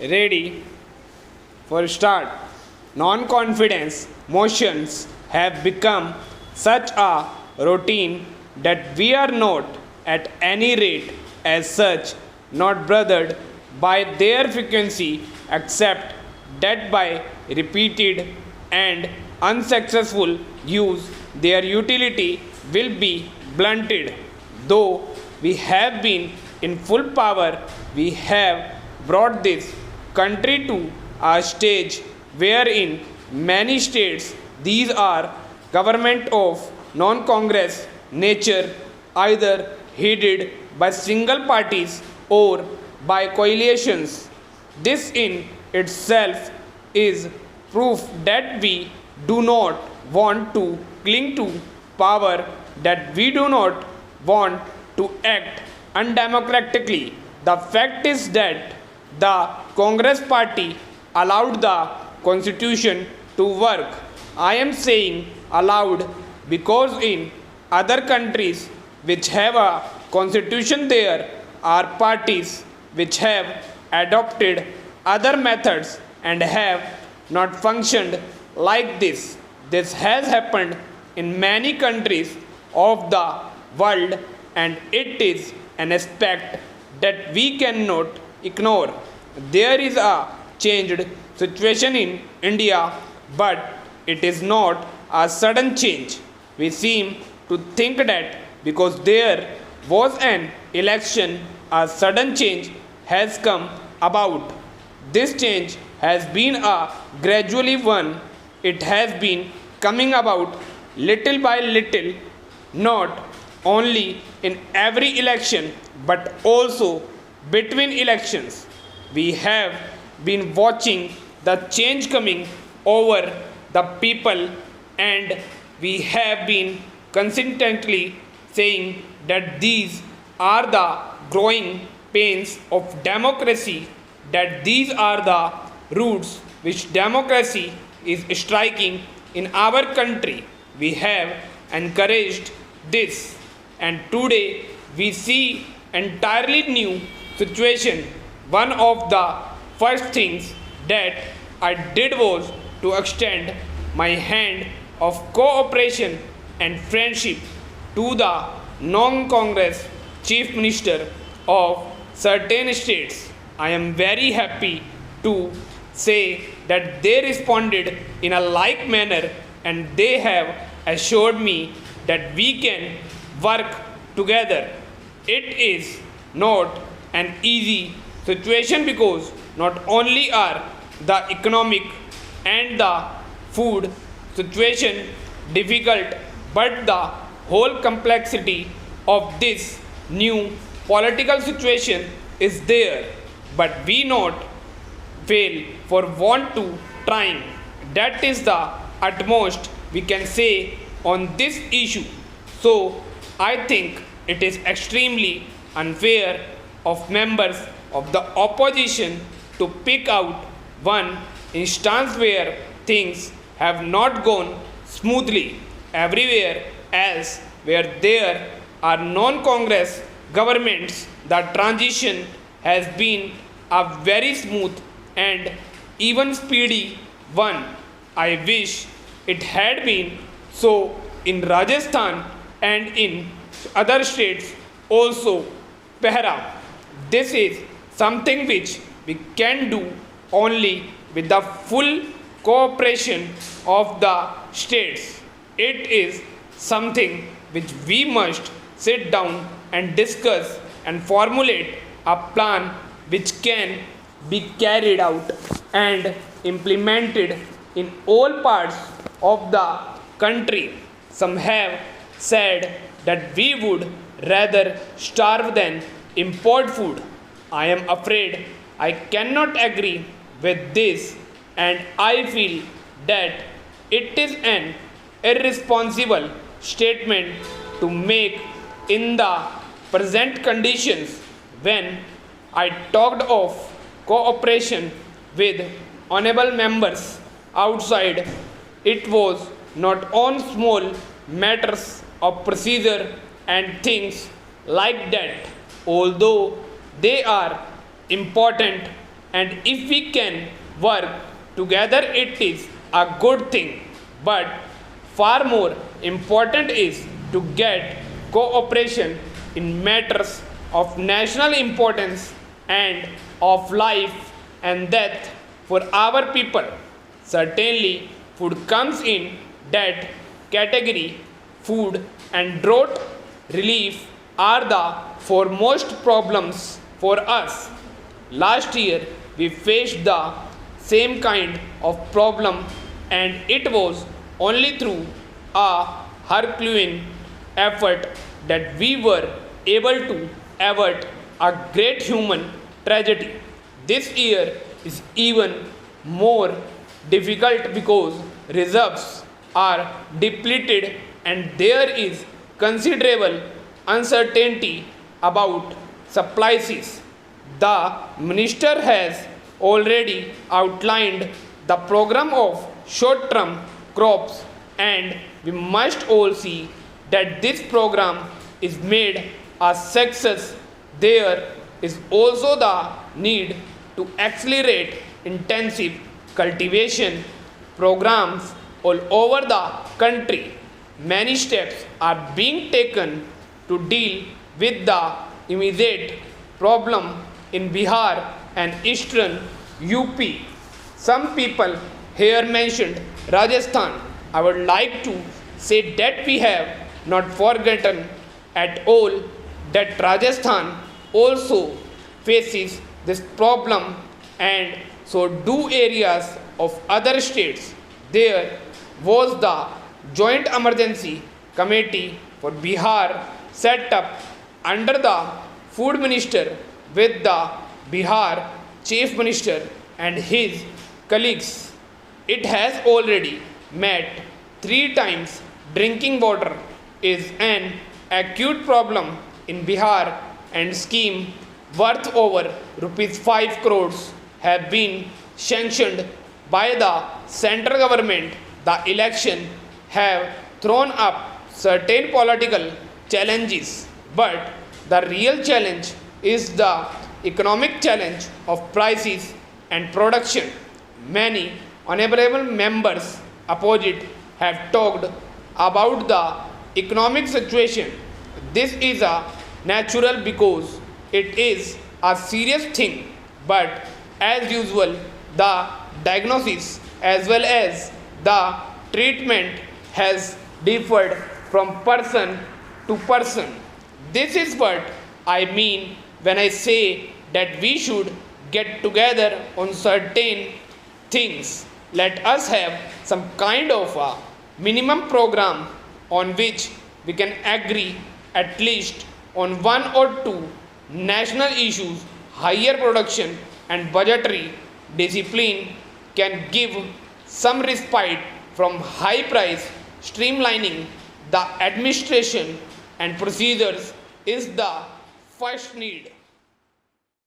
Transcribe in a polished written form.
Ready for start. Non-confidence motions have become such a routine that we are not at any rate as such not bothered by their frequency except that by repeated and unsuccessful use their utility will be blunted. Though we have been in full power, we have brought this country to a stage wherein many states these are government of non-congress nature either headed by single parties or by coalitions. This in itself is proof that we do not want to cling to power, that we do not want to act undemocratically. The fact is that the Congress party allowed the constitution to work. I am saying allowed because in other countries which have a constitution there are parties which have adopted other methods and have not functioned like this. This has happened in many countries of the world and it is an aspect that we cannot ignore. There is a changed situation in India, but it is not a sudden change. We seem to think that because there was an election, a sudden change has come about. This change has been a gradually one. It has been coming about little by little, not only in every election but also between elections. We have been watching the change coming over the people and we have been consistently saying that these are the growing pains of democracy, that these are the roots which democracy is striking in our country. We have encouraged this and today we see entirely new situation. One of the first things that I did was to extend my hand of cooperation and friendship to the non-Congress chief minister of certain states. I am very happy to say that they responded in a like manner and they have assured me that we can work together. It is not an easy situation because not only are the economic and the food situation difficult, but the whole complexity of this new political situation is there. But we not fail for want to trying. That is the utmost we can say on this issue. So I think it is extremely unfair of members of the opposition to pick out one instance where things have not gone smoothly. Everywhere else where there are non-Congress governments, the transition has been a very smooth and even speedy one. I wish it had been so in Rajasthan and in other states also. Pehra, this is something which we can do only with the full cooperation of the states. It is something which we must sit down and discuss and formulate a plan which can be carried out and implemented in all parts of the country. Some have said that we would rather starve than import food. I am afraid I cannot agree with this and I feel that it is an irresponsible statement to make in the present conditions. When I talked of cooperation with honorable members outside, it was not on small matters of procedure and things like that, although they are important and if we can work together, it is a good thing. But far more important is to get cooperation in matters of national importance and of life and death for our people. Certainly, food comes in that category. Food and drought relief are the foremost problems for us. Last year, we faced the same kind of problem, and it was only through a Herculean effort that we were able to avert a great human tragedy. This year is even more difficult because reserves are depleted and there is considerable uncertainty about supplies. The minister has already outlined the program of short term crops, and we must all see that this program is made a success. There is also the need to accelerate intensive cultivation programs all over the country. Many steps are being taken to deal with the immediate problem in Bihar and eastern UP. Some people here mentioned Rajasthan. I would like to say that we have not forgotten at all that Rajasthan also faces this problem, and so do areas of other states. There was the Joint Emergency Committee for Bihar set up under the Food Minister with the Bihar Chief Minister and his colleagues. It has already met 3 times. Drinking water is an acute problem in Bihar, and scheme worth over rupees 5 crores have been sanctioned by the central government. The election have thrown up certain political challenges, but the real challenge is the economic challenge of prices and production. Many honorable members opposite have talked about the economic situation. This is a natural because it is a serious thing, but as usual, the diagnosis as well as the treatment has differed from person to person. This is what I mean when I say that we should get together on certain things. Let us have some kind of a minimum program on which we can agree at least on 1 or 2 national issues. Higher production and budgetary discipline can give some respite from high price. Streamlining the administration and procedures is the first need.